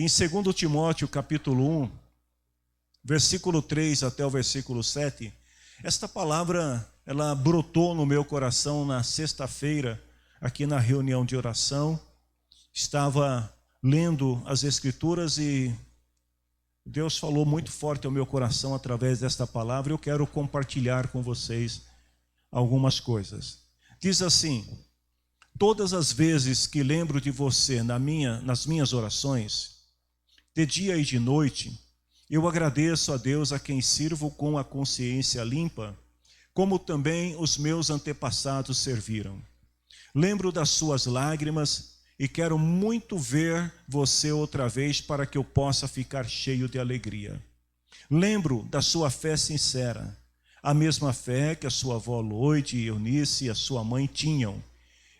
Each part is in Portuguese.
Em 2 Timóteo, capítulo 1, versículo 3 até o versículo 7, esta palavra, ela brotou no meu coração na sexta-feira, aqui na reunião de oração. Estava lendo as Escrituras e Deus falou muito forte ao meu coração através desta palavra. Eu quero compartilhar com vocês algumas coisas. Diz assim: todas as vezes que lembro de você nas minhas orações, de dia e de noite, eu agradeço a Deus, a quem sirvo com a consciência limpa, como também os meus antepassados serviram. Lembro das suas lágrimas e quero muito ver você outra vez para que eu possa ficar cheio de alegria. Lembro da sua fé sincera, a mesma fé que a sua avó Loide e Eunice e a sua mãe tinham.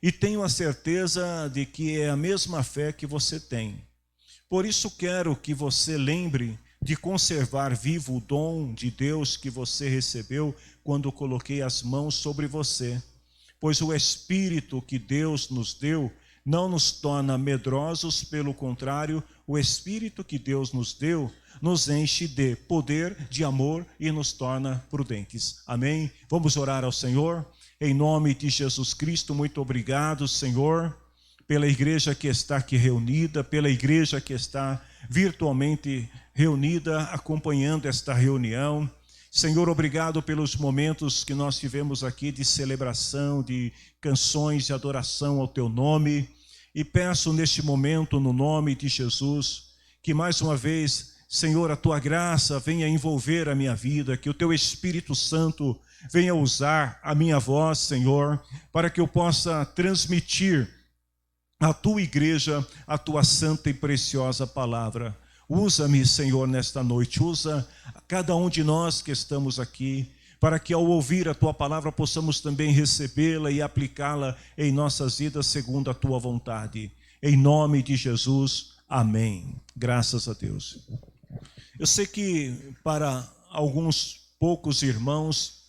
E tenho a certeza de que é a mesma fé que você tem. Por isso quero que você lembre de conservar vivo o dom de Deus que você recebeu quando coloquei as mãos sobre você. Pois o Espírito que Deus nos deu não nos torna medrosos, pelo contrário, o Espírito que Deus nos deu nos enche de poder, de amor e nos torna prudentes. Amém? Vamos orar ao Senhor? Em nome de Jesus Cristo, muito obrigado, Senhor, pela igreja que está aqui reunida, pela igreja que está virtualmente reunida, acompanhando esta reunião. Senhor, obrigado pelos momentos que nós tivemos aqui de celebração, de canções de adoração ao Teu nome. E peço neste momento, no nome de Jesus, que mais uma vez, Senhor, a Tua graça venha envolver a minha vida, que o Teu Espírito Santo venha usar a minha voz, Senhor, para que eu possa transmitir à Tua igreja a Tua santa e preciosa palavra. Usa-me, Senhor, nesta noite, usa cada um de nós que estamos aqui, para que ao ouvir a Tua palavra possamos também recebê-la e aplicá-la em nossas vidas segundo a Tua vontade. Em nome de Jesus, amém. Graças a Deus. Eu sei que para alguns poucos irmãos,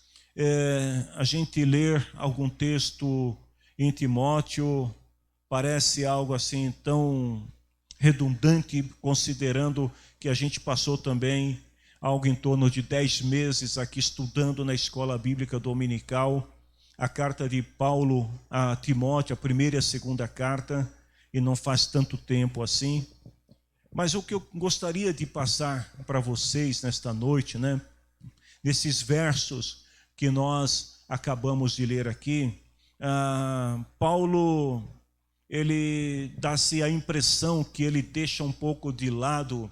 a gente ler algum texto em Timóteo parece algo assim tão redundante, considerando que a gente passou também algo em torno de 10 meses aqui estudando na escola bíblica dominical a carta de Paulo a Timóteo, a primeira e a segunda carta, e não faz tanto tempo assim. Mas o que eu gostaria de passar para vocês nesta noite, nesses versos que nós acabamos de ler aqui, Paulo, ele dá-se a impressão que ele deixa um pouco de lado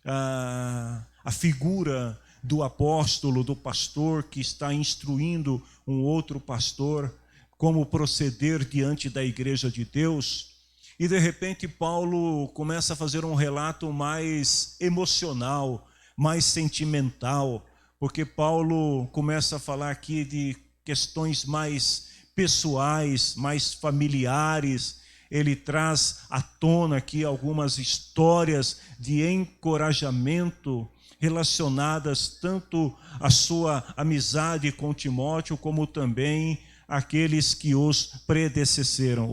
a figura do apóstolo, do pastor que está instruindo um outro pastor como proceder diante da igreja de Deus. E de repente Paulo começa a fazer um relato mais emocional, mais sentimental, porque Paulo começa a falar aqui de questões mais pessoais, mais familiares. Ele traz à tona aqui algumas histórias de encorajamento relacionadas tanto à sua amizade com Timóteo, como também aqueles que os predecesseram,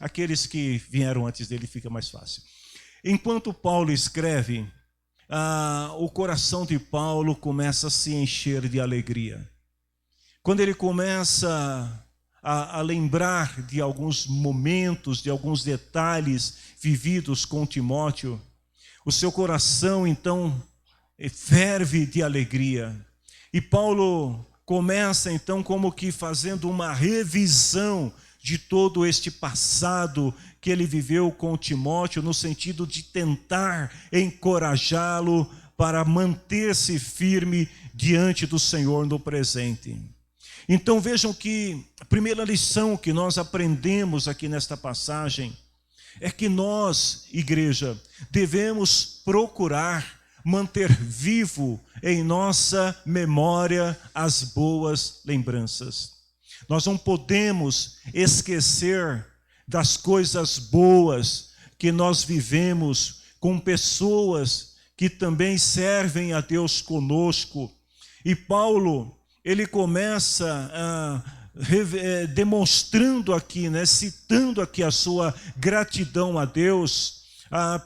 aqueles que vieram antes dele, fica mais fácil. Enquanto Paulo escreve, o coração de Paulo começa a se encher de alegria. Quando ele começa a lembrar de alguns momentos, de alguns detalhes vividos com Timóteo, o seu coração então ferve de alegria. E Paulo começa então como que fazendo uma revisão de todo este passado que ele viveu com Timóteo, no sentido de tentar encorajá-lo para manter-se firme diante do Senhor no presente. Então vejam que a primeira lição que nós aprendemos aqui nesta passagem é que nós, igreja, devemos procurar manter vivo em nossa memória as boas lembranças. Nós não podemos esquecer das coisas boas que nós vivemos com pessoas que também servem a Deus conosco. E Paulo, ele começa demonstrando aqui, citando aqui a sua gratidão a Deus,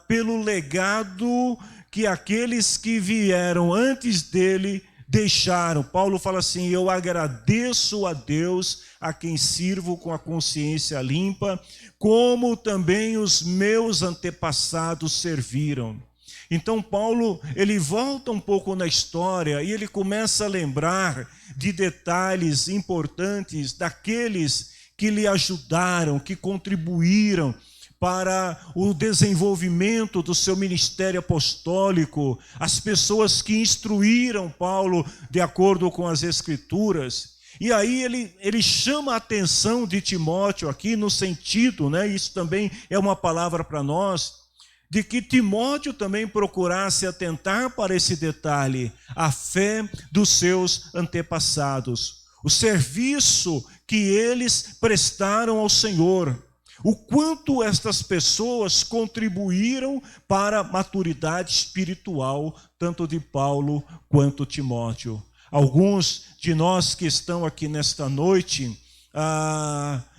pelo legado que aqueles que vieram antes dele deixaram. Paulo fala assim: eu agradeço a Deus, a quem sirvo com a consciência limpa, como também os meus antepassados serviram. Então Paulo, ele volta um pouco na história e ele começa a lembrar de detalhes importantes daqueles que lhe ajudaram, que contribuíram para o desenvolvimento do seu ministério apostólico, as pessoas que instruíram Paulo de acordo com as Escrituras. E aí ele chama a atenção de Timóteo aqui no sentido, isso também é uma palavra para nós, de que Timóteo também procurasse atentar para esse detalhe, a fé dos seus antepassados, o serviço que eles prestaram ao Senhor, o quanto estas pessoas contribuíram para a maturidade espiritual, tanto de Paulo quanto Timóteo. Alguns de nós que estão aqui nesta noite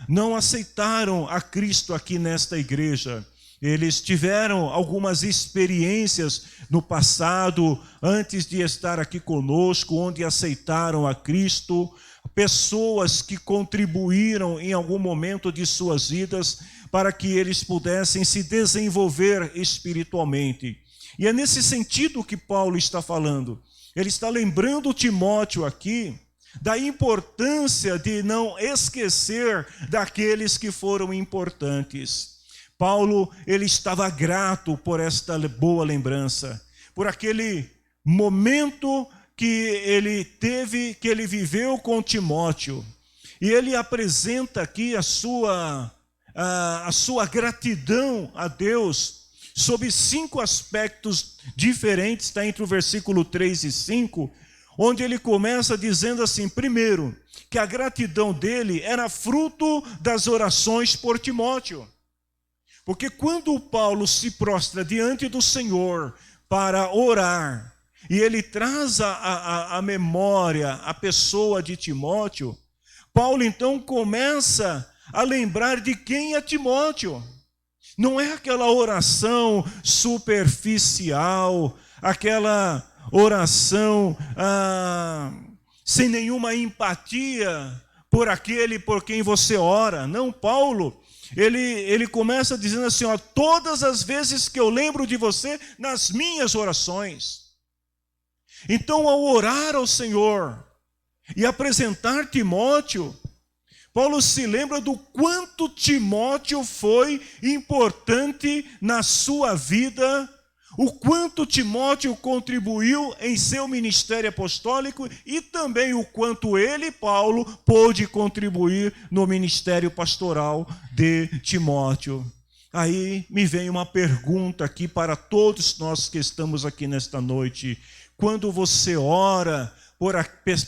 não aceitaram a Cristo aqui nesta igreja. Eles tiveram algumas experiências no passado, antes de estar aqui conosco, onde aceitaram a Cristo, pessoas que contribuíram em algum momento de suas vidas para que eles pudessem se desenvolver espiritualmente. E é nesse sentido que Paulo está falando. Ele está lembrando Timóteo aqui da importância de não esquecer daqueles que foram importantes. Paulo, ele estava grato por esta boa lembrança, por aquele momento que ele teve, que ele viveu com Timóteo. E ele apresenta aqui a sua gratidão a Deus sob 5 aspectos diferentes, está entre o versículo 3 e 5, onde ele começa dizendo assim: primeiro, que a gratidão dele era fruto das orações por Timóteo. Porque quando Paulo se prostra diante do Senhor para orar, e ele traz a memória a pessoa de Timóteo, Paulo então começa a lembrar de quem é Timóteo. Não é aquela oração superficial, aquela oração sem nenhuma empatia por aquele por quem você ora. Não, Paulo, ele começa dizendo assim: todas as vezes que eu lembro de você nas minhas orações. Então, ao orar ao Senhor e apresentar Timóteo, Paulo se lembra do quanto Timóteo foi importante na sua vida, o quanto Timóteo contribuiu em seu ministério apostólico e também o quanto ele, Paulo, pôde contribuir no ministério pastoral de Timóteo. Aí me vem uma pergunta aqui para todos nós que estamos aqui nesta noite. Quando você ora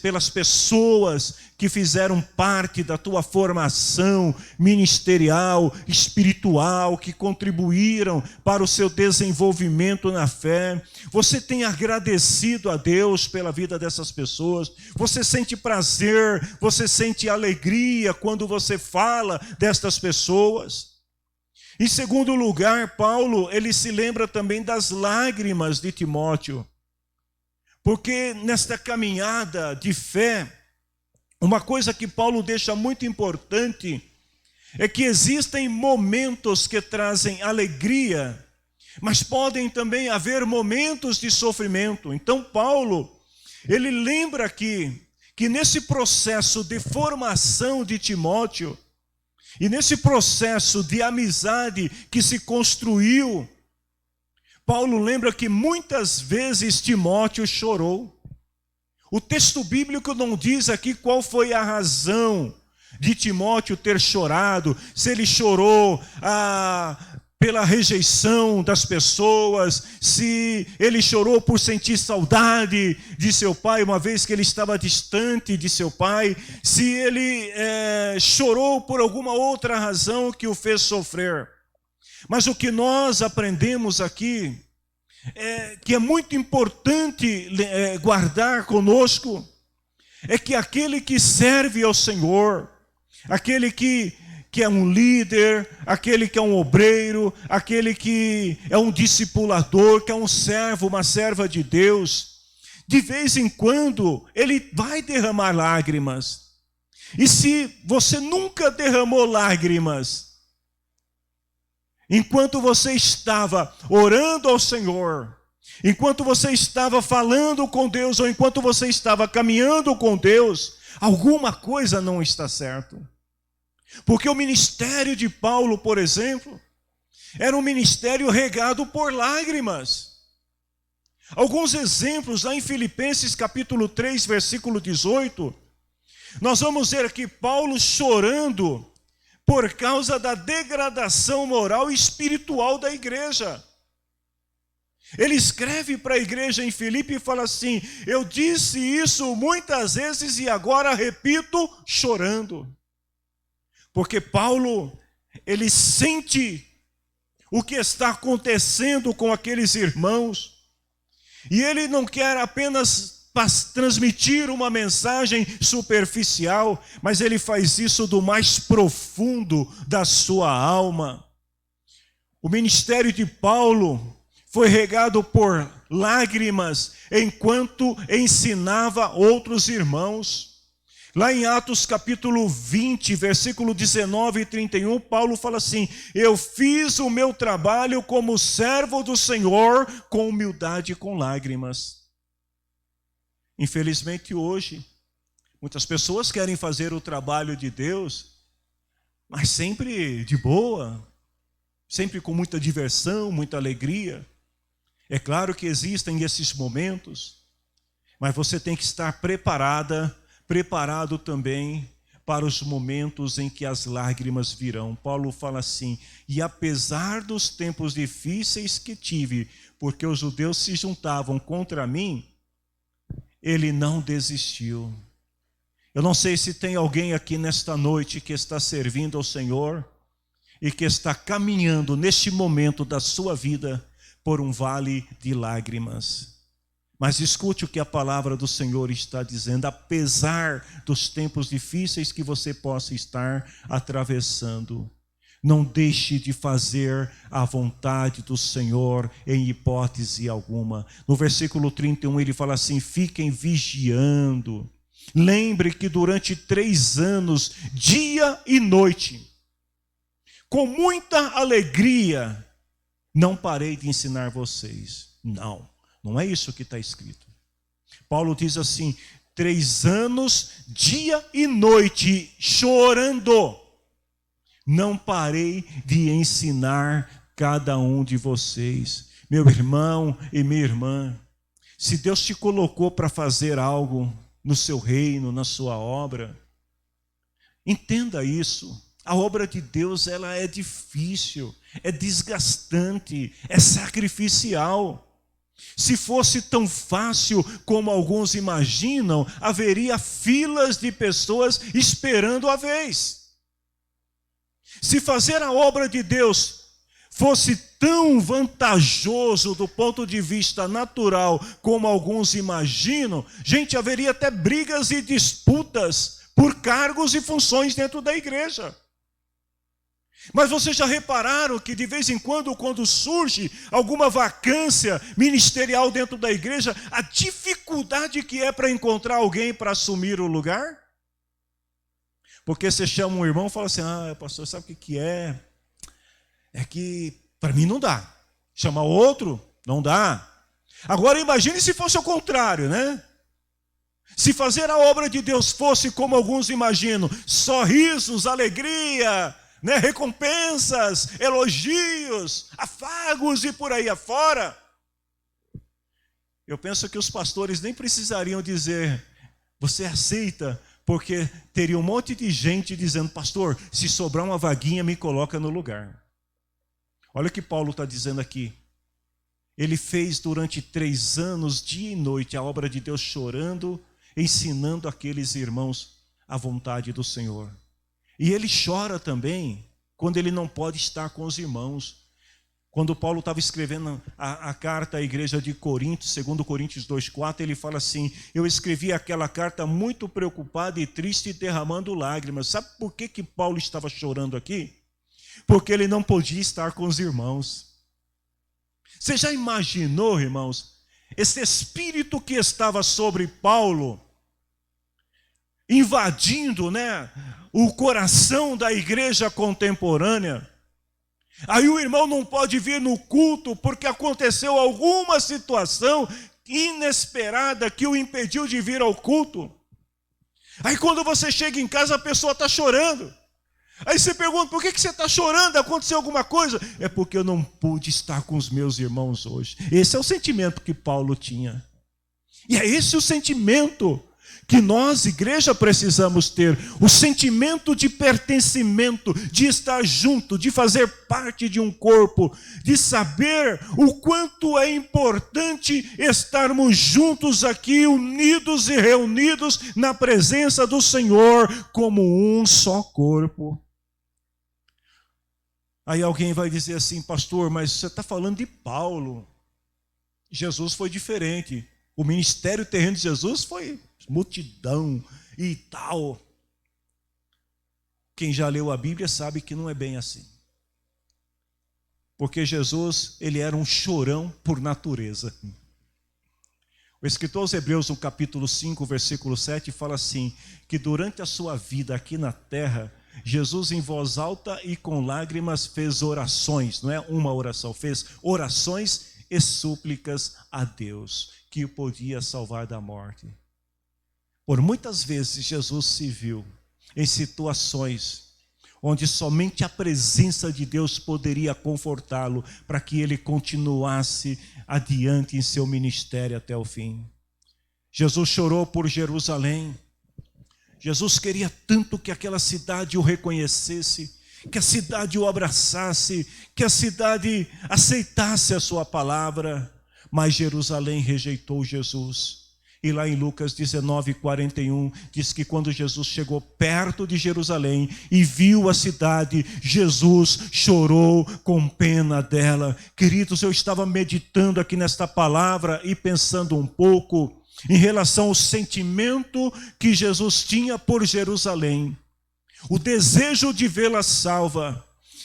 pelas pessoas que fizeram parte da tua formação ministerial, espiritual, que contribuíram para o seu desenvolvimento na fé, você tem agradecido a Deus pela vida dessas pessoas? Você sente prazer, você sente alegria quando você fala destas pessoas? Em segundo lugar, Paulo, ele se lembra também das lágrimas de Timóteo. Porque nesta caminhada de fé, uma coisa que Paulo deixa muito importante é que existem momentos que trazem alegria, mas podem também haver momentos de sofrimento. Então Paulo, ele lembra aqui que nesse processo de formação de Timóteo e nesse processo de amizade que se construiu, Paulo lembra que muitas vezes Timóteo chorou. O texto bíblico não diz aqui qual foi a razão de Timóteo ter chorado, se ele chorou pela rejeição das pessoas, se ele chorou por sentir saudade de seu pai, uma vez que ele estava distante de seu pai, se ele chorou por alguma outra razão que o fez sofrer. Mas o que nós aprendemos aqui, que é muito importante guardar conosco, é que aquele que serve ao Senhor, aquele que que é um líder, aquele que é um obreiro, aquele que é um discipulador, que é um servo, uma serva de Deus, de vez em quando ele vai derramar lágrimas. E se você nunca derramou lágrimas, enquanto você estava orando ao Senhor, enquanto você estava falando com Deus, ou enquanto você estava caminhando com Deus, alguma coisa não está certa. Porque o ministério de Paulo, por exemplo, era um ministério regado por lágrimas. Alguns exemplos lá em Filipenses capítulo 3, versículo 18, nós vamos ver aqui Paulo chorando por causa da degradação moral e espiritual da igreja. Ele escreve para a igreja em Filipe e fala assim: eu disse isso muitas vezes e agora repito chorando. Porque Paulo, ele sente o que está acontecendo com aqueles irmãos, e ele não quer apenas transmitir uma mensagem superficial, mas ele faz isso do mais profundo da sua alma. O ministério de Paulo foi regado por lágrimas enquanto ensinava outros irmãos. Lá em Atos capítulo 20, versículo 19 e 31, Paulo fala assim: eu fiz o meu trabalho como servo do Senhor, com humildade e com lágrimas. Infelizmente hoje, muitas pessoas querem fazer o trabalho de Deus, mas sempre de boa, sempre com muita diversão, muita alegria. É claro que existem esses momentos, mas você tem que estar preparado também para os momentos em que as lágrimas virão. Paulo fala assim: e apesar dos tempos difíceis que tive, porque os judeus se juntavam contra mim, ele não desistiu. Eu não sei se tem alguém aqui nesta noite que está servindo ao Senhor e que está caminhando neste momento da sua vida por um vale de lágrimas. Mas escute o que a palavra do Senhor está dizendo: apesar dos tempos difíceis que você possa estar atravessando, não deixe de fazer a vontade do Senhor em hipótese alguma. No versículo 31 ele fala assim: fiquem vigiando. Lembre que durante 3 anos, dia e noite, com muita alegria, não parei de ensinar vocês. Não é isso que está escrito. Paulo diz assim: 3 anos, dia e noite, chorando, não parei de ensinar cada um de vocês. Meu irmão e minha irmã, se Deus te colocou para fazer algo no seu reino, na sua obra, entenda isso. A obra de Deus, ela é difícil, é desgastante, é sacrificial. Se fosse tão fácil como alguns imaginam, haveria filas de pessoas esperando a vez. Se fazer a obra de Deus fosse tão vantajoso do ponto de vista natural como alguns imaginam, gente, haveria até brigas e disputas por cargos e funções dentro da igreja. Mas vocês já repararam que de vez em quando surge alguma vacância ministerial dentro da igreja, a dificuldade que é para encontrar alguém para assumir o lugar? Porque você chama um irmão e fala assim: pastor, sabe o que é? É que para mim não dá. Chamar outro, não dá. Agora imagine se fosse o contrário, né? Se fazer a obra de Deus fosse como alguns imaginam, sorrisos, alegria, né, recompensas, elogios, afagos e por aí afora, eu penso que os pastores nem precisariam dizer: você aceita? Porque teria um monte de gente dizendo: pastor, se sobrar uma vaguinha, me coloca no lugar. Olha o que Paulo está dizendo aqui. Ele fez durante 3 anos, dia e noite, a obra de Deus, chorando, ensinando aqueles irmãos a vontade do Senhor. E ele chora também quando ele não pode estar com os irmãos. Quando Paulo estava escrevendo a carta à igreja de Corinto, 2 Coríntios 2,4, ele fala assim: eu escrevi aquela carta muito preocupado e triste e derramando lágrimas. Sabe por que Paulo estava chorando aqui? Porque ele não podia estar com os irmãos. Você já imaginou, irmãos, esse espírito que estava sobre Paulo, invadindo, o coração da igreja contemporânea? Aí o irmão não pode vir no culto porque aconteceu alguma situação inesperada que o impediu de vir ao culto. Aí quando você chega em casa, a pessoa está chorando. Aí você pergunta: por que você está chorando? Aconteceu alguma coisa? É porque eu não pude estar com os meus irmãos hoje. Esse é o sentimento que Paulo tinha. E é esse o sentimento que nós, igreja, precisamos ter. O sentimento de pertencimento, de estar junto, de fazer parte de um corpo, de saber o quanto é importante estarmos juntos aqui, unidos e reunidos na presença do Senhor, como um só corpo. Aí alguém vai dizer assim: pastor, mas você está falando de Paulo. Jesus foi diferente. O ministério terreno de Jesus foi multidão e tal. Quem já leu a Bíblia sabe que não é bem assim. Porque Jesus, ele era um chorão por natureza. O escritor aos Hebreus, no capítulo 5, versículo 7, fala assim, que durante a sua vida aqui na terra, Jesus em voz alta e com lágrimas fez orações, não é uma oração, fez orações e súplicas a Deus, que o podia salvar da morte. Por muitas vezes Jesus se viu em situações onde somente a presença de Deus poderia confortá-lo para que ele continuasse adiante em seu ministério até o fim. Jesus chorou por Jerusalém. Jesus queria tanto que aquela cidade o reconhecesse, que a cidade o abraçasse, que a cidade aceitasse a sua palavra, mas Jerusalém rejeitou Jesus. E lá em Lucas 19:41, diz que quando Jesus chegou perto de Jerusalém e viu a cidade, Jesus chorou com pena dela. Queridos, eu estava meditando aqui nesta palavra e pensando um pouco em relação ao sentimento que Jesus tinha por Jerusalém, o desejo de vê-la salva.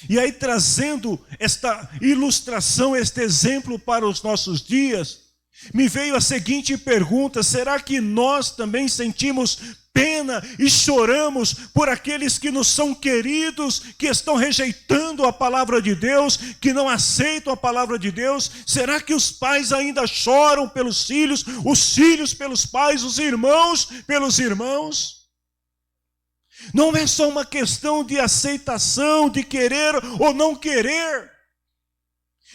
E aí, trazendo esta ilustração, este exemplo para os nossos dias, me veio a seguinte pergunta: será que nós também sentimos pena e choramos por aqueles que nos são queridos, que estão rejeitando a palavra de Deus, que não aceitam a palavra de Deus? Será que os pais ainda choram pelos filhos, os filhos pelos pais, os irmãos pelos irmãos? Não é só uma questão de aceitação, de querer ou não querer.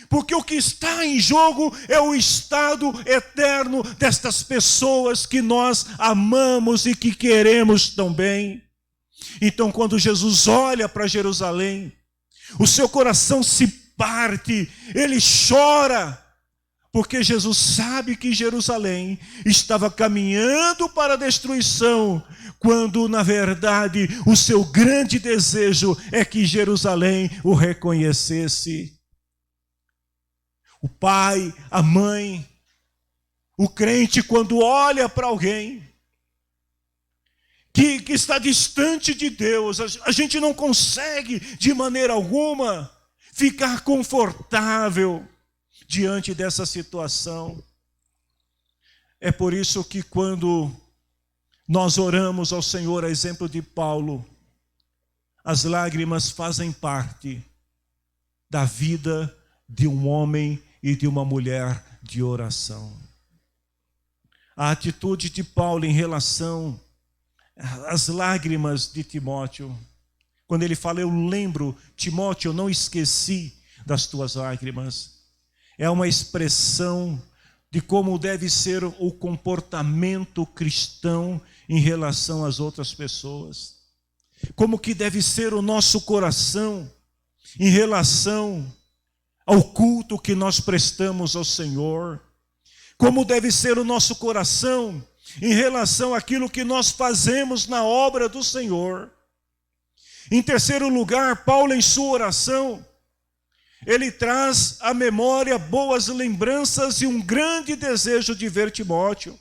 Porque o que está em jogo é o estado eterno destas pessoas que nós amamos e que queremos tão bem. Então, quando Jesus olha para Jerusalém, o seu coração se parte, ele chora, porque Jesus sabe que Jerusalém estava caminhando para a destruição, quando na verdade o seu grande desejo é que Jerusalém o reconhecesse. O pai, a mãe, o crente, quando olha para alguém que está distante de Deus, a gente não consegue de maneira alguma ficar confortável diante dessa situação. É por isso que quando nós oramos ao Senhor, a exemplo de Paulo, as lágrimas fazem parte da vida de um homem e de uma mulher de oração. A atitude de Paulo em relação às lágrimas de Timóteo, quando ele fala: eu lembro, Timóteo, eu não esqueci das tuas lágrimas, é uma expressão de como deve ser o comportamento cristão em relação às outras pessoas, como que deve ser o nosso coração em relação ao culto que nós prestamos ao Senhor, como deve ser o nosso coração em relação àquilo que nós fazemos na obra do Senhor. Em terceiro lugar, Paulo, em sua oração, ele traz à memória boas lembranças e um grande desejo de ver Timóteo.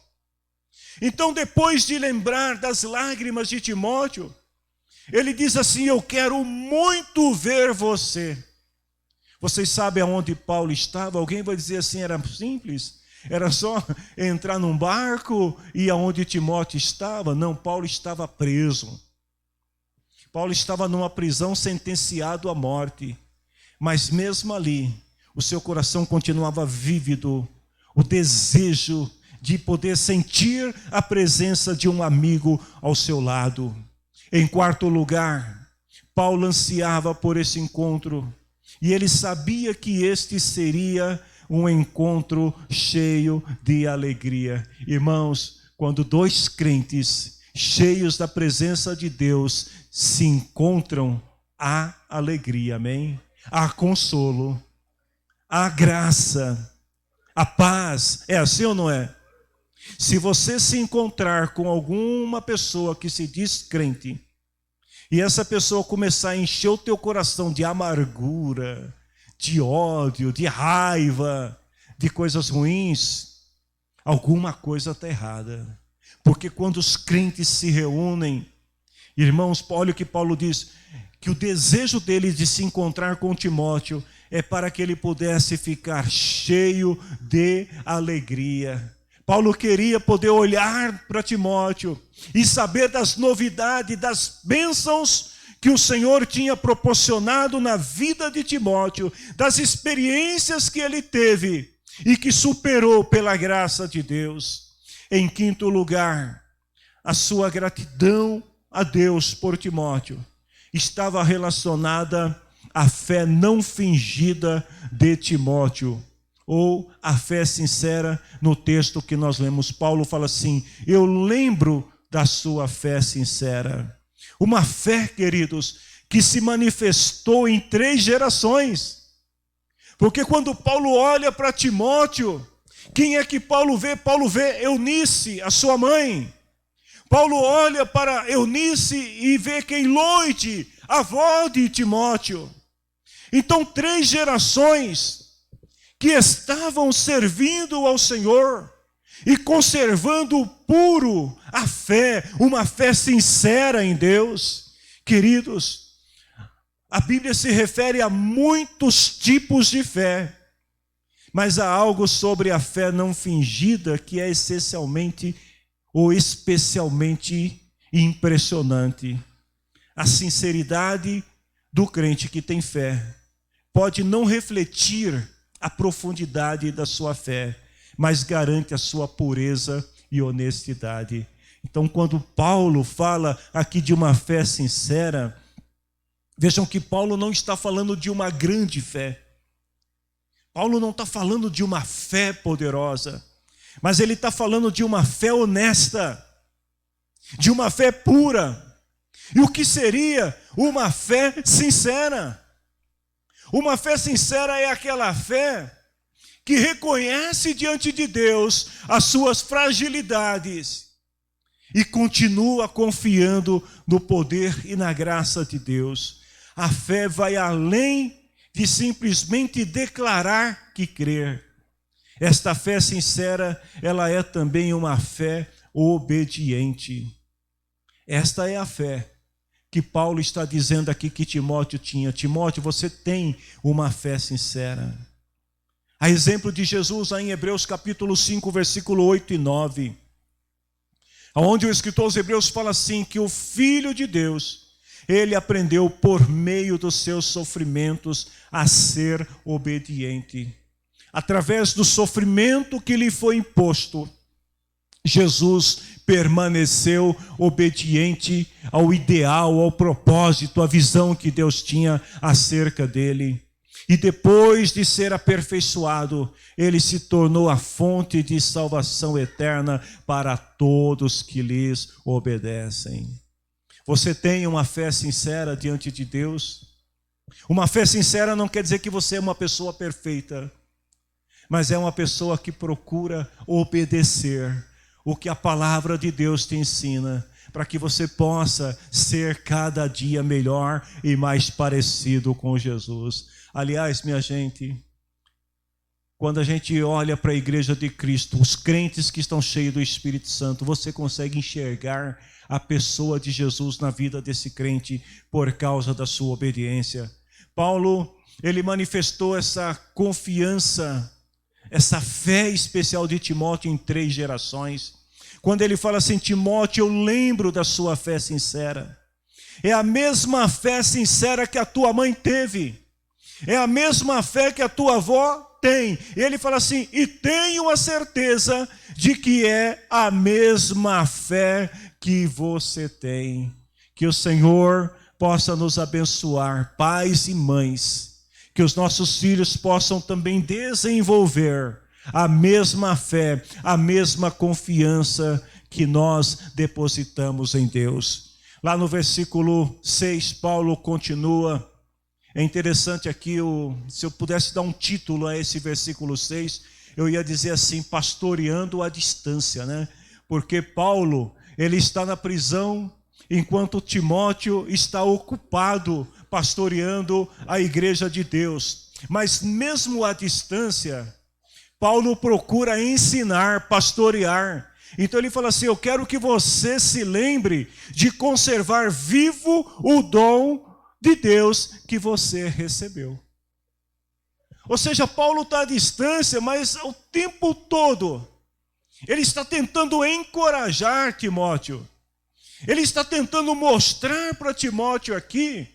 Então, depois de lembrar das lágrimas de Timóteo, ele diz assim: eu quero muito ver você. Vocês sabem aonde Paulo estava? Alguém vai dizer assim, era simples? Era só entrar num barco e ir aonde Timóteo estava? Não, Paulo estava preso. Paulo estava numa prisão sentenciado à morte. Mas mesmo ali, o seu coração continuava vívido, o desejo de poder sentir a presença de um amigo ao seu lado. Em quarto lugar, Paulo ansiava por esse encontro, e ele sabia que este seria um encontro cheio de alegria. Irmãos, quando dois crentes cheios da presença de Deus se encontram, há alegria, amém? Há consolo, há graça, a paz. É assim ou não é? Se você se encontrar com alguma pessoa que se diz crente, e essa pessoa começar a encher o teu coração de amargura, de ódio, de raiva, de coisas ruins, alguma coisa está errada. Porque quando os crentes se reúnem, irmãos, olha o que Paulo diz, que o desejo dele de se encontrar com Timóteo é para que ele pudesse ficar cheio de alegria. Paulo queria poder olhar para Timóteo e saber das novidades, das bênçãos que o Senhor tinha proporcionado na vida de Timóteo, das experiências que ele teve e que superou pela graça de Deus. Em quinto lugar, a sua gratidão a Deus por Timóteo estava relacionada à fé não fingida de Timóteo, ou a fé sincera. No texto que nós lemos, Paulo fala assim: eu lembro da sua fé sincera. Uma fé, queridos, que se manifestou em 3 gerações. Porque quando Paulo olha para Timóteo, quem é que Paulo vê? Paulo vê Eunice, a sua mãe. Paulo olha para Eunice e vê quem? Loide, a avó de Timóteo. Então 3 gerações que estavam servindo ao Senhor e conservando puro a fé, uma fé sincera em Deus. Queridos, a Bíblia se refere a muitos tipos de fé, mas há algo sobre a fé não fingida que é essencialmente ou especialmente impressionante. A sinceridade do crente que tem fé pode não refletir a profundidade da sua fé, mas garante a sua pureza e honestidade. Então, quando Paulo fala aqui de uma fé sincera, vejam que Paulo não está falando de uma grande fé. Paulo não está falando de uma fé poderosa, mas ele está falando de uma fé honesta, de uma fé pura. E o que seria uma fé sincera? Uma fé sincera é aquela fé que reconhece diante de Deus as suas fragilidades e continua confiando no poder e na graça de Deus. A fé vai além de simplesmente declarar que crer. Esta fé sincera, ela é também uma fé obediente. Esta é a fé que Paulo está dizendo aqui que Timóteo tinha. Timóteo, você tem uma fé sincera. A exemplo de Jesus, aí em Hebreus capítulo 5, versículo 8 e 9, onde o escritor aos Hebreus fala assim, que o Filho de Deus, ele aprendeu por meio dos seus sofrimentos a ser obediente. Através do sofrimento que lhe foi imposto, Jesus permaneceu obediente ao ideal, ao propósito, à visão que Deus tinha acerca dele. E depois de ser aperfeiçoado, ele se tornou a fonte de salvação eterna para todos que lhes obedecem. Você tem uma fé sincera diante de Deus? Uma fé sincera não quer dizer que você é uma pessoa perfeita, mas é uma pessoa que procura obedecer o que a palavra de Deus te ensina, para que você possa ser cada dia melhor e mais parecido com Jesus. Aliás, minha gente, quando a gente olha para a igreja de Cristo, os crentes que estão cheios do Espírito Santo, você consegue enxergar a pessoa de Jesus na vida desse crente por causa da sua obediência. Paulo, ele manifestou essa confiança, essa fé especial de Timóteo em 3 gerações. Quando ele fala assim, Timóteo, eu lembro da sua fé sincera. É a mesma fé sincera que a tua mãe teve. É a mesma fé que a tua avó tem. E ele fala assim, e tenho a certeza de que é a mesma fé que você tem. Que o Senhor possa nos abençoar, pais e mães, que os nossos filhos possam também desenvolver a mesma fé, a mesma confiança que nós depositamos em Deus. Lá no versículo 6, Paulo continua. É interessante aqui, se eu pudesse dar um título a esse versículo 6, eu ia dizer assim, pastoreando à distância, né? Porque Paulo, ele está na prisão, enquanto Timóteo está ocupado pastoreando a igreja de Deus. Mas mesmo à distância, Paulo procura ensinar, pastorear. Então ele fala assim, eu quero que você se lembre de conservar vivo o dom de Deus que você recebeu. Ou seja, Paulo está à distância, mas o tempo todo ele está tentando encorajar Timóteo. Ele está tentando mostrar para Timóteo aqui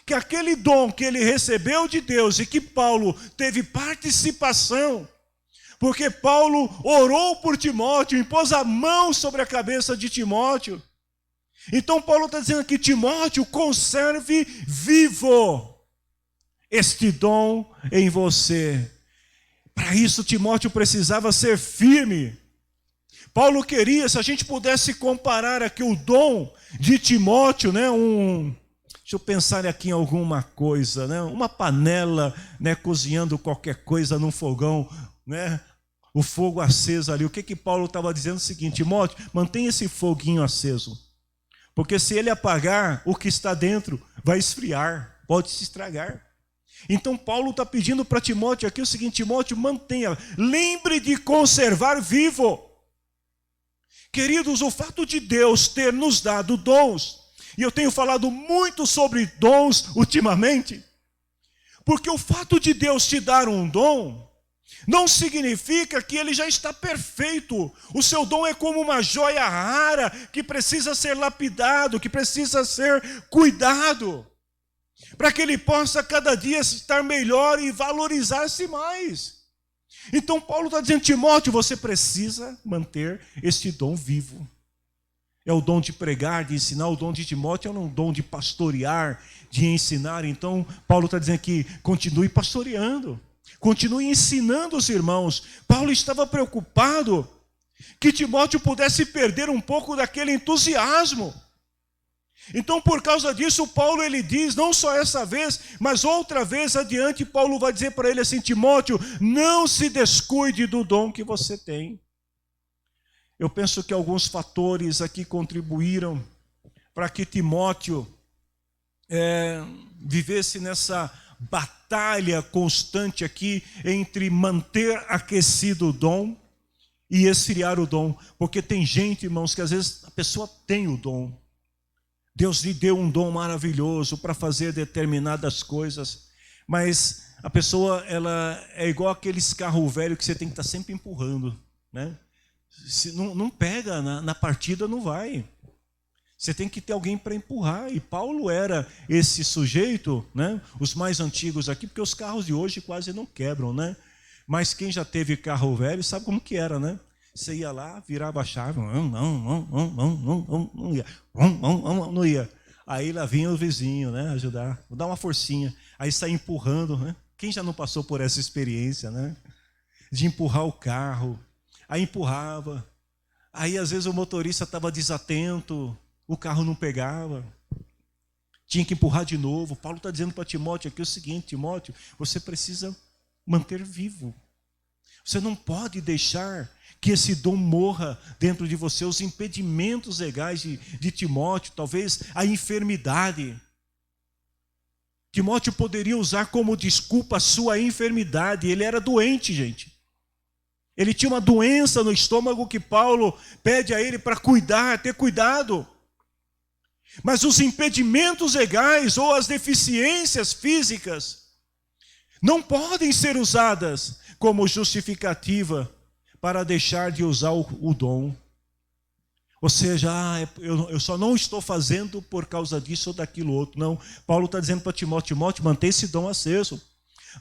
que aquele dom que ele recebeu de Deus e que Paulo teve participação, porque Paulo orou por Timóteo, impôs a mão sobre a cabeça de Timóteo. Então Paulo está dizendo que Timóteo, conserve vivo este dom em você. Para isso Timóteo precisava ser firme. Paulo queria, se a gente pudesse comparar aqui o dom de Timóteo, né, deixa eu pensar aqui em alguma coisa, né, uma panela, né, cozinhando qualquer coisa num fogão, né, o fogo aceso ali. O que Paulo estava dizendo? O seguinte, Timóteo, mantenha esse foguinho aceso. Porque se ele apagar, o que está dentro vai esfriar, pode se estragar. Então Paulo está pedindo para Timóteo aqui o seguinte, Timóteo, mantenha, lembre de conservar vivo. Queridos, o fato de Deus ter nos dado dons, e eu tenho falado muito sobre dons ultimamente, porque o fato de Deus te dar um dom, não significa que ele já está perfeito. O seu dom é como uma joia rara que precisa ser lapidado, que precisa ser cuidado, para que ele possa cada dia estar melhor e valorizar-se mais. Então Paulo está dizendo, Timóteo, você precisa manter este dom vivo. É o dom de pregar, de ensinar. O dom de Timóteo é um dom de pastorear, de ensinar. Então Paulo está dizendo que continue pastoreando. Continue ensinando os irmãos. Paulo estava preocupado que Timóteo pudesse perder um pouco daquele entusiasmo. Então, por causa disso, Paulo ele diz, não só essa vez, mas outra vez adiante, Paulo vai dizer para ele assim, Timóteo, não se descuide do dom que você tem. Eu penso que alguns fatores aqui contribuíram para que Timóteo vivesse nessa batalha constante aqui entre manter aquecido o dom e esfriar o dom. Porque tem gente, irmãos, que às vezes a pessoa tem o dom. Deus lhe deu um dom maravilhoso para fazer determinadas coisas, mas a pessoa ela é igual aqueles carros velhos que você tem que estar sempre empurrando, né? Se não pega na partida, não vai. Você tem que ter alguém para empurrar. E Paulo era esse sujeito, né? Os mais antigos aqui, porque os carros de hoje quase não quebram, né? Mas quem já teve carro velho sabe como que era, né? Você ia lá, virava a chave, não ia. Aí lá vinha o vizinho, né? Ajudar, dar uma forcinha. Aí saía empurrando, né? Quem já não passou por essa experiência, né? De empurrar o carro. Aí empurrava. Aí às vezes o motorista estava desatento. O carro não pegava, tinha que empurrar de novo. Paulo está dizendo para Timóteo aqui o seguinte, Timóteo, você precisa manter vivo. Você não pode deixar que esse dom morra dentro de você. Os impedimentos legais de Timóteo, talvez a enfermidade. Timóteo poderia usar como desculpa a sua enfermidade. Ele era doente, gente. Ele tinha uma doença no estômago que Paulo pede a ele para cuidar, ter cuidado. Mas os impedimentos legais ou as deficiências físicas não podem ser usadas como justificativa para deixar de usar o dom. Ou seja, eu só não estou fazendo por causa disso ou daquilo outro. Não, Paulo está dizendo para Timóteo, mantém esse dom aceso.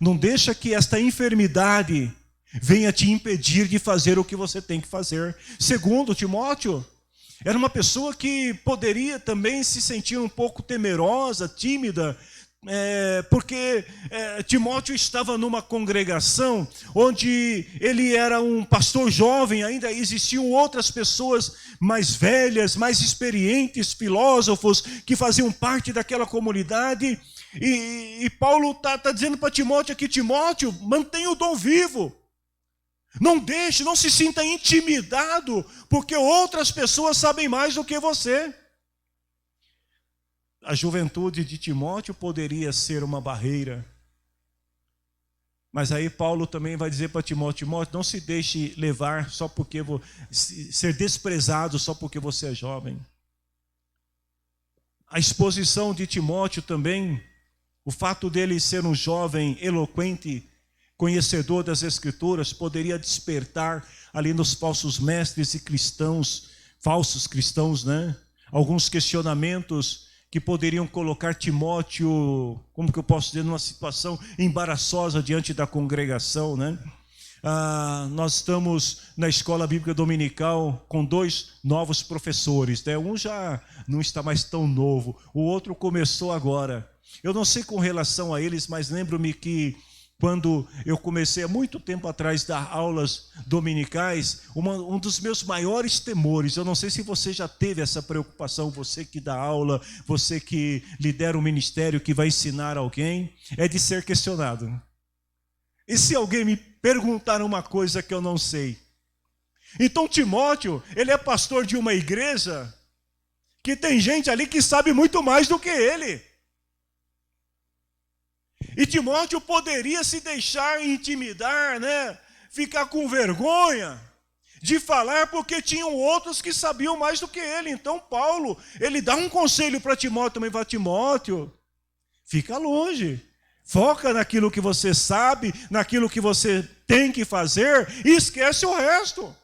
Não deixa que esta enfermidade venha te impedir de fazer o que você tem que fazer. Segundo, Timóteo era uma pessoa que poderia também se sentir um pouco temerosa, tímida, porque Timóteo estava numa congregação onde ele era um pastor jovem, ainda existiam outras pessoas mais velhas, mais experientes, filósofos, que faziam parte daquela comunidade, e Paulo está dizendo para Timóteo aqui, Timóteo, mantenha o dom vivo, não deixe, não se sinta intimidado, porque outras pessoas sabem mais do que você. A juventude de Timóteo poderia ser uma barreira. Mas aí Paulo também vai dizer para Timóteo, não se deixe levar só porque ser desprezado só porque você é jovem. A exposição de Timóteo também, o fato dele ser um jovem eloquente, conhecedor das Escrituras, poderia despertar ali nos falsos mestres e cristãos, falsos cristãos, né? Alguns questionamentos que poderiam colocar Timóteo, como que eu posso dizer, numa situação embaraçosa diante da congregação, né? Nós estamos na escola bíblica dominical com 2 novos professores, né? Um já não está mais tão novo, o outro começou agora. Eu não sei com relação a eles, mas lembro-me que quando eu comecei há muito tempo atrás a dar aulas dominicais, um dos meus maiores temores, eu não sei se você já teve essa preocupação, você que dá aula, você que lidera um ministério, que vai ensinar alguém, é de ser questionado. E se alguém me perguntar uma coisa que eu não sei? Então Timóteo, ele é pastor de uma igreja que tem gente ali que sabe muito mais do que ele. E Timóteo poderia se deixar intimidar, né? Ficar com vergonha de falar, porque tinham outros que sabiam mais do que ele. Então Paulo, ele dá um conselho para Timóteo também, para Timóteo, fica longe, foca naquilo que você sabe, naquilo que você tem que fazer e esquece o resto.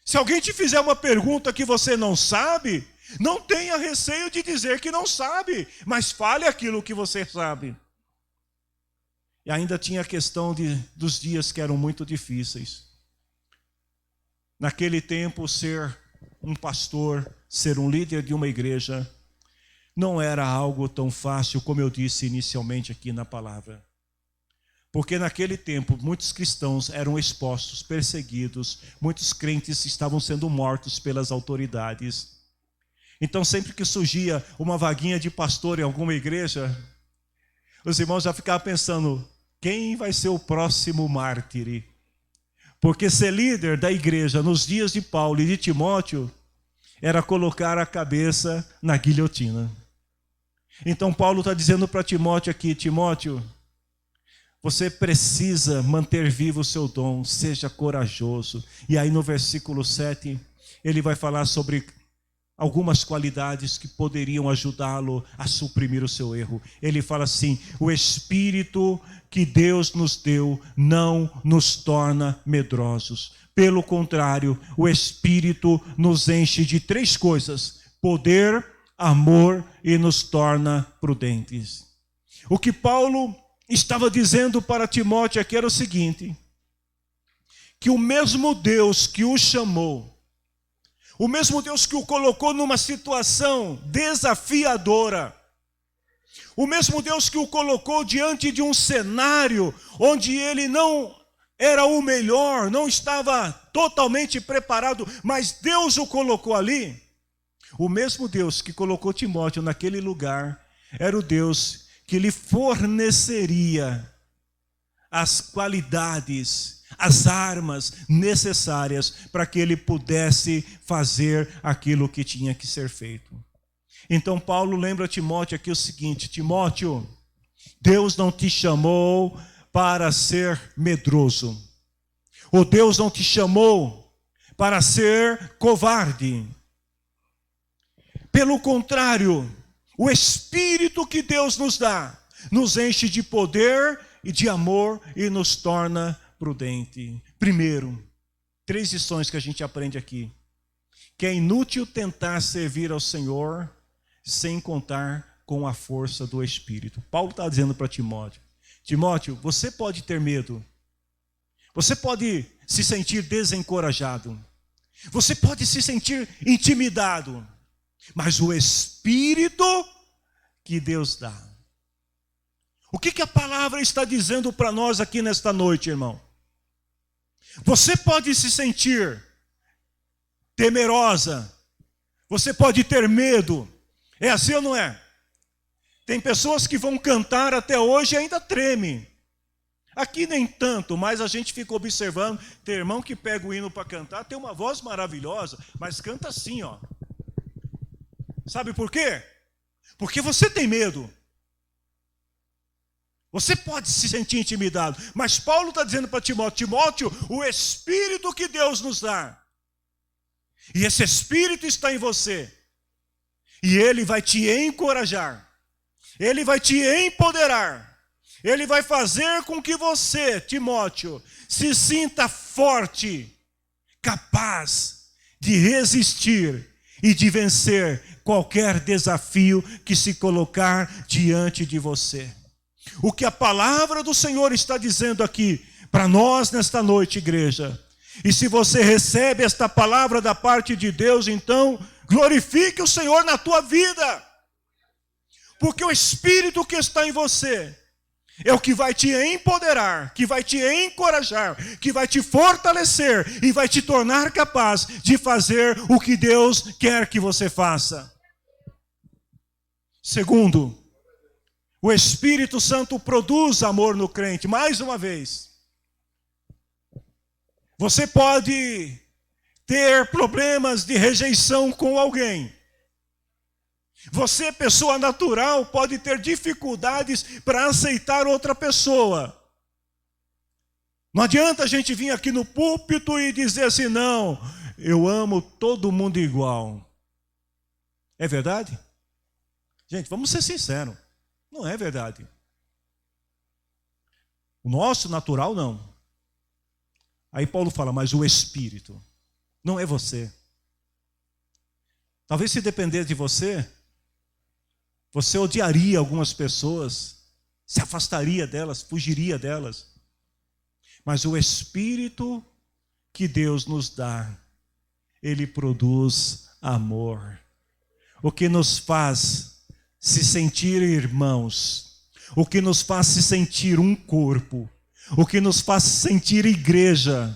Se alguém te fizer uma pergunta que você não sabe, não tenha receio de dizer que não sabe, mas fale aquilo que você sabe. E ainda tinha a questão dos dias que eram muito difíceis. Naquele tempo, ser um pastor, ser um líder de uma igreja, não era algo tão fácil como eu disse inicialmente aqui na palavra. Porque naquele tempo, muitos cristãos eram expostos, perseguidos, muitos crentes estavam sendo mortos pelas autoridades. Então, sempre que surgia uma vaguinha de pastor em alguma igreja, os irmãos já ficavam pensando, quem vai ser o próximo mártir? Porque ser líder da igreja nos dias de Paulo e de Timóteo era colocar a cabeça na guilhotina. Então, Paulo está dizendo para Timóteo aqui, Timóteo, você precisa manter vivo o seu dom, seja corajoso. E aí no versículo 7, ele vai falar sobre algumas qualidades que poderiam ajudá-lo a suprimir o seu erro. Ele fala assim, o Espírito que Deus nos deu não nos torna medrosos. Pelo contrário, o Espírito nos enche de 3 coisas, poder, amor e nos torna prudentes. O que Paulo estava dizendo para Timóteo aqui era o seguinte, que o mesmo Deus que o chamou, o mesmo Deus que o colocou numa situação desafiadora, o mesmo Deus que o colocou diante de um cenário onde ele não era o melhor, não estava totalmente preparado, mas Deus o colocou ali, o mesmo Deus que colocou Timóteo naquele lugar, era o Deus que lhe forneceria as qualidades, as armas necessárias para que ele pudesse fazer aquilo que tinha que ser feito. Então Paulo lembra a Timóteo aqui o seguinte: Timóteo, Deus não te chamou para ser medroso. Ou Deus não te chamou para ser covarde. Pelo contrário, o Espírito que Deus nos dá nos enche de poder e de amor e nos torna prudente. Primeiro, 3 lições que a gente aprende aqui: que é inútil tentar servir ao Senhor sem contar com a força do Espírito. Paulo está dizendo para Timóteo: Timóteo, você pode ter medo, você pode se sentir desencorajado, você pode se sentir intimidado, mas o Espírito que Deus dá. O que a palavra está dizendo para nós aqui nesta noite, irmão? Você pode se sentir temerosa, você pode ter medo. É assim ou não é? Tem pessoas que vão cantar até hoje e ainda tremem. Aqui nem tanto, mas a gente fica observando. Tem irmão que pega o hino para cantar, tem uma voz maravilhosa, mas canta assim, ó. Sabe por quê? Porque você tem medo. Você pode se sentir intimidado, mas Paulo está dizendo para Timóteo: Timóteo, o Espírito que Deus nos dá, e esse Espírito está em você, e ele vai te encorajar, ele vai te empoderar, ele vai fazer com que você, Timóteo, se sinta forte, capaz de resistir e de vencer qualquer desafio que se colocar diante de você. O que a palavra do Senhor está dizendo aqui para nós nesta noite, igreja, e se você recebe esta palavra da parte de Deus, então glorifique o Senhor na tua vida, porque o Espírito que está em você é o que vai te empoderar, que vai te encorajar, que vai te fortalecer e vai te tornar capaz de fazer o que Deus quer que você faça. Segundo, o Espírito Santo produz amor no crente. Mais uma vez, você pode ter problemas de rejeição com alguém. Você, pessoa natural, pode ter dificuldades para aceitar outra pessoa. Não adianta a gente vir aqui no púlpito e dizer assim: não, eu amo todo mundo igual. É verdade? Gente, vamos ser sinceros. Não é verdade. O nosso natural, não. Aí Paulo fala: mas o Espírito não é você. Talvez se depender de você, você odiaria algumas pessoas, se afastaria delas, fugiria delas. Mas o Espírito que Deus nos dá, ele produz amor. O que nos faz se sentir irmãos, o que nos faz se sentir um corpo, o que nos faz sentir igreja,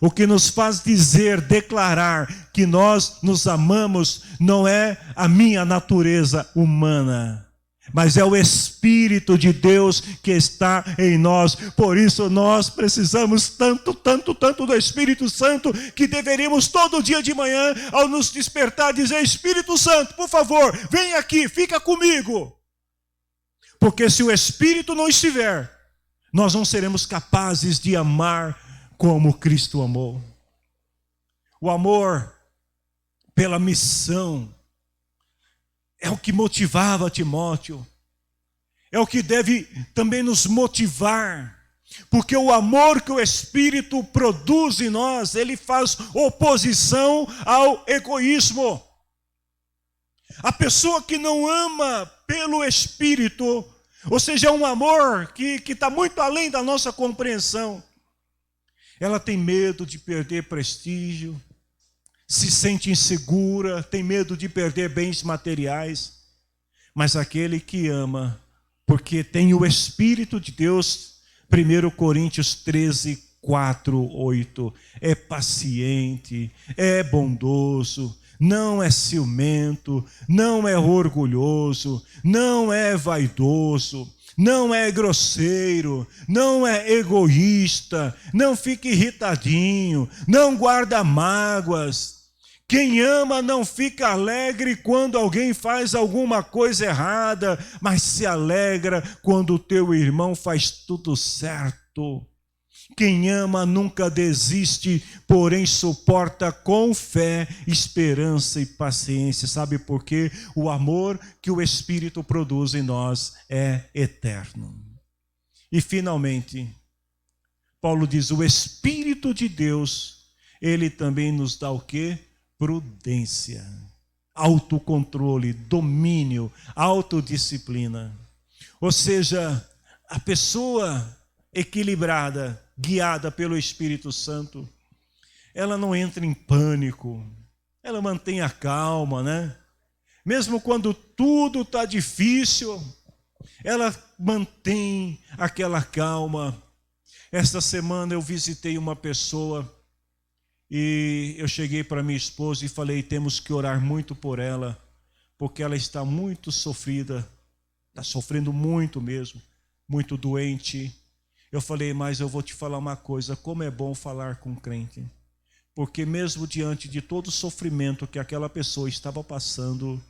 o que nos faz dizer, declarar que nós nos amamos, não é a minha natureza humana, mas é o Espírito de Deus que está em nós. Por isso nós precisamos tanto do Espírito Santo, que deveríamos todo dia de manhã, ao nos despertar, dizer: Espírito Santo, por favor, vem aqui, fica comigo. Porque se o Espírito não estiver, nós não seremos capazes de amar como Cristo amou. O amor pela missão é o que motivava Timóteo, é o que deve também nos motivar, porque o amor que o Espírito produz em nós, ele faz oposição ao egoísmo. A pessoa que não ama pelo Espírito, ou seja, um amor que está muito além da nossa compreensão, ela tem medo de perder prestígio, se sente insegura, tem medo de perder bens materiais. Mas aquele que ama, porque tem o Espírito de Deus, 1 Coríntios 13, 4, 8, é paciente, é bondoso, não é ciumento, não é orgulhoso, não é vaidoso, não é grosseiro, não é egoísta, não fica irritadinho, não guarda mágoas. Quem ama não fica alegre quando alguém faz alguma coisa errada, mas se alegra quando o teu irmão faz tudo certo. Quem ama nunca desiste, porém suporta com fé, esperança e paciência. Sabe por quê? O amor que o Espírito produz em nós é eterno. E finalmente, Paulo diz, o Espírito de Deus, ele também nos dá o quê? Prudência, autocontrole, domínio, autodisciplina. Ou seja, a pessoa equilibrada, guiada pelo Espírito Santo, ela não entra em pânico, ela mantém a calma, né? Mesmo quando tudo está difícil, ela mantém aquela calma. Esta semana eu visitei uma pessoa e eu cheguei para minha esposa e falei, temos que orar muito por ela, porque ela está muito sofrida, está sofrendo muito mesmo, muito doente. Eu falei, mas eu vou te falar uma coisa, como é bom falar com crente. Porque mesmo diante de todo o sofrimento que aquela pessoa estava passando,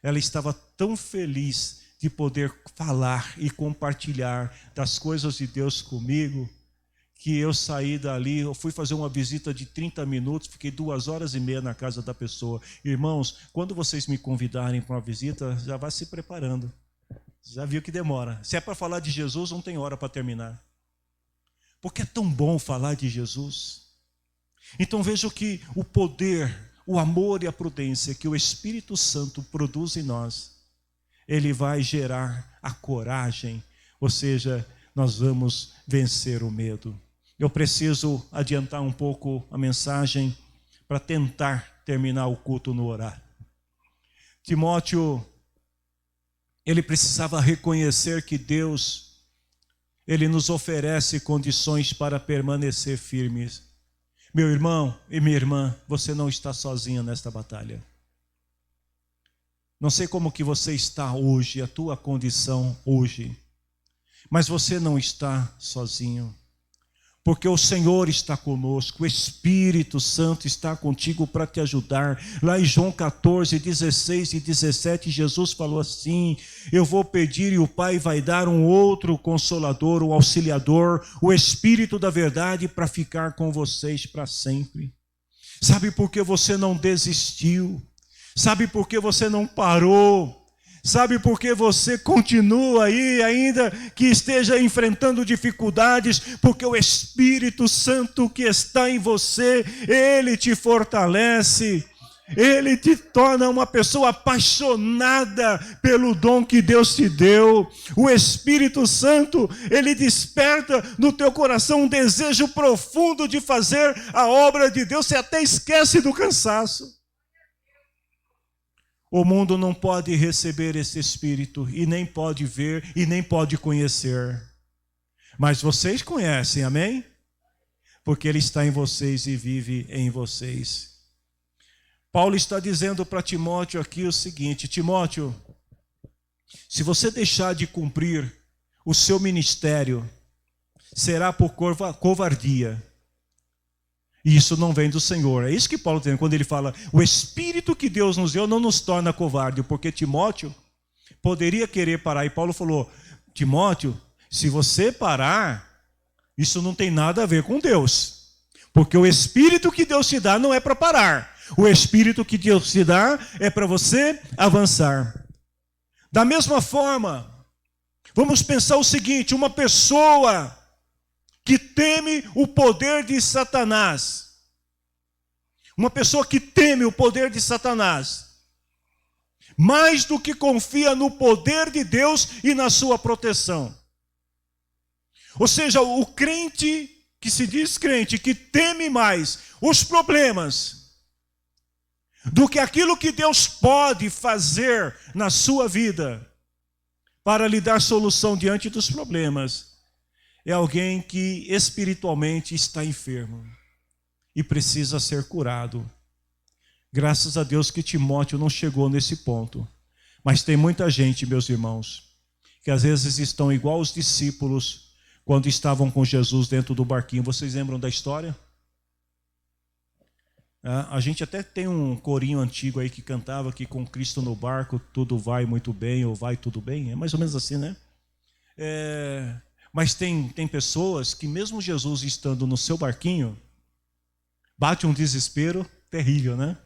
ela estava tão feliz de poder falar e compartilhar das coisas de Deus comigo, que eu saí dali, eu fui fazer uma visita de 30 minutos, fiquei 2h30 na casa da pessoa. Irmãos, quando vocês me convidarem para uma visita, já vai se preparando. Já viu que demora. Se é para falar de Jesus, não tem hora para terminar. Porque é tão bom falar de Jesus. Então veja que o poder, o amor e a prudência que o Espírito Santo produz em nós, ele vai gerar a coragem, ou seja, nós vamos vencer o medo. Eu preciso adiantar um pouco a mensagem para tentar terminar o culto no horário. Timóteo, ele precisava reconhecer que Deus, ele nos oferece condições para permanecer firmes. Meu irmão e minha irmã, você não está sozinho nesta batalha. Não sei como que você está hoje, a tua condição hoje, mas você não está sozinho. Porque o Senhor está conosco, o Espírito Santo está contigo para te ajudar. Lá em João 14, 16 e 17, Jesus falou assim, eu vou pedir e o Pai vai dar um outro consolador, um auxiliador, o Espírito da verdade para ficar com vocês para sempre. Sabe por que você não desistiu? Sabe por que você não parou? Sabe por que você continua aí, ainda que esteja enfrentando dificuldades? Porque o Espírito Santo que está em você, ele te fortalece, ele te torna uma pessoa apaixonada pelo dom que Deus te deu. O Espírito Santo, ele desperta no teu coração um desejo profundo de fazer a obra de Deus, você até esquece do cansaço. O mundo não pode receber esse Espírito, e nem pode ver, e nem pode conhecer. Mas vocês conhecem, amém? Porque Ele está em vocês e vive em vocês. Paulo está dizendo para Timóteo aqui o seguinte, Timóteo, se você deixar de cumprir o seu ministério, será por covardia. E isso não vem do Senhor. É isso que Paulo tem quando ele fala, o Espírito que Deus nos deu não nos torna covarde, porque Timóteo poderia querer parar. E Paulo falou, Timóteo, se você parar, isso não tem nada a ver com Deus. Porque o Espírito que Deus te dá não é para parar. O Espírito que Deus te dá é para você avançar. Da mesma forma, vamos pensar o seguinte, uma pessoa que teme o poder de Satanás. Uma pessoa que teme o poder de Satanás, mais do que confia no poder de Deus e na sua proteção. Ou seja, o crente que se diz crente, que teme mais os problemas do que aquilo que Deus pode fazer na sua vida para lhe dar solução diante dos problemas, é alguém que espiritualmente está enfermo e precisa ser curado. Graças a Deus que Timóteo não chegou nesse ponto. Mas tem muita gente, meus irmãos, que às vezes estão igual os discípulos quando estavam com Jesus dentro do barquinho. Vocês lembram da história? A gente até tem um corinho antigo aí que cantava que com Cristo no barco tudo vai muito bem ou vai tudo bem. É mais ou menos assim, né? Mas tem pessoas que mesmo Jesus estando no seu barquinho, bate um desespero terrível, né?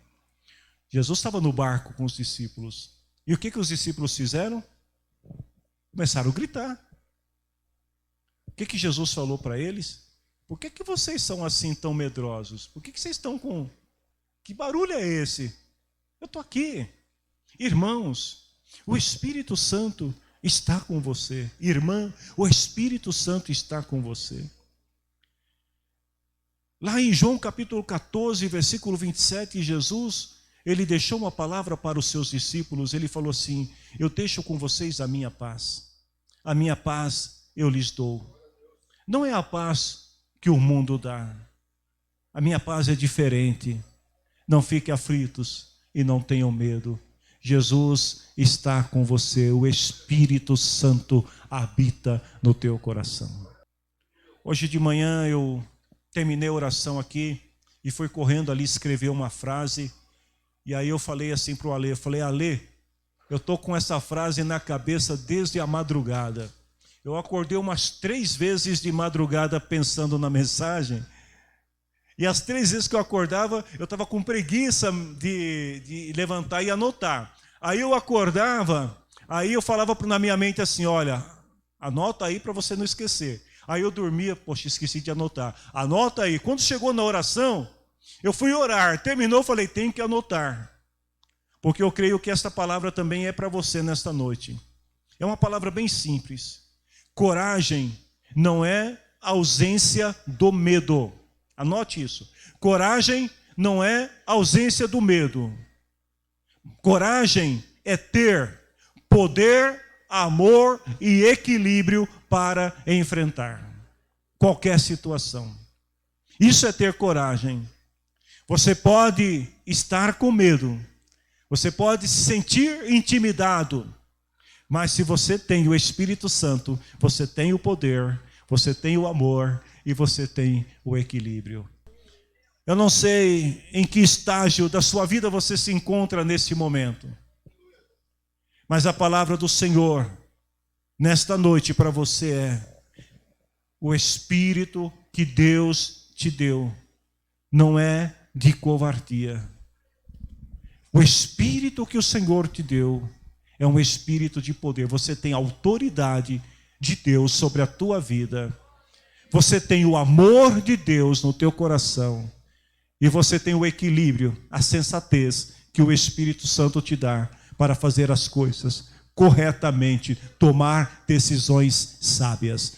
Jesus estava no barco com os discípulos. E o que os discípulos fizeram? Começaram a gritar. O que Jesus falou para eles? Por que vocês são assim tão medrosos? Por que vocês estão com... Que barulho é esse? Eu estou aqui. Irmãos, o Espírito Santo está com você. Irmã, o Espírito Santo está com você. Lá em João capítulo 14, versículo 27, Jesus, ele deixou uma palavra para os seus discípulos. Ele falou assim: eu deixo com vocês a minha paz. A minha paz eu lhes dou. Não é a paz que o mundo dá. A minha paz é diferente. Não fiquem aflitos e não tenham medo. Jesus está com você. O Espírito Santo habita no teu coração. Hoje de manhã eu terminei a oração aqui e fui correndo ali escrever uma frase. E aí eu falei assim para o Alê, eu falei: Alê, eu estou com essa frase na cabeça desde a madrugada. Eu acordei umas 3 vezes de madrugada pensando na mensagem. E as 3 vezes que eu acordava, eu estava com preguiça de levantar e anotar. Aí eu acordava, aí eu falava na minha mente assim: olha, anota aí para você não esquecer. Aí eu dormia, poxa, esqueci de anotar. Anota aí. Quando chegou na oração, eu fui orar. Terminou, eu falei: tenho que anotar. Porque eu creio que esta palavra também é para você nesta noite. É uma palavra bem simples. Coragem não é ausência do medo. Anote isso. Coragem não é ausência do medo. Coragem é ter poder, amor e equilíbrio para enfrentar qualquer situação. Isso é ter coragem. Você pode estar com medo, você pode se sentir intimidado, mas se você tem o Espírito Santo, você tem o poder, você tem o amor e você tem o equilíbrio. Eu não sei em que estágio da sua vida você se encontra nesse momento, mas a palavra do Senhor nesta noite para você é: o Espírito que Deus te deu não é de covardia. O Espírito que o Senhor te deu é um Espírito de poder. Você tem autoridade de Deus sobre a tua vida. Você tem o amor de Deus no teu coração. E você tem o equilíbrio, a sensatez que o Espírito Santo te dá para fazer as coisas corretamente, tomar decisões sábias.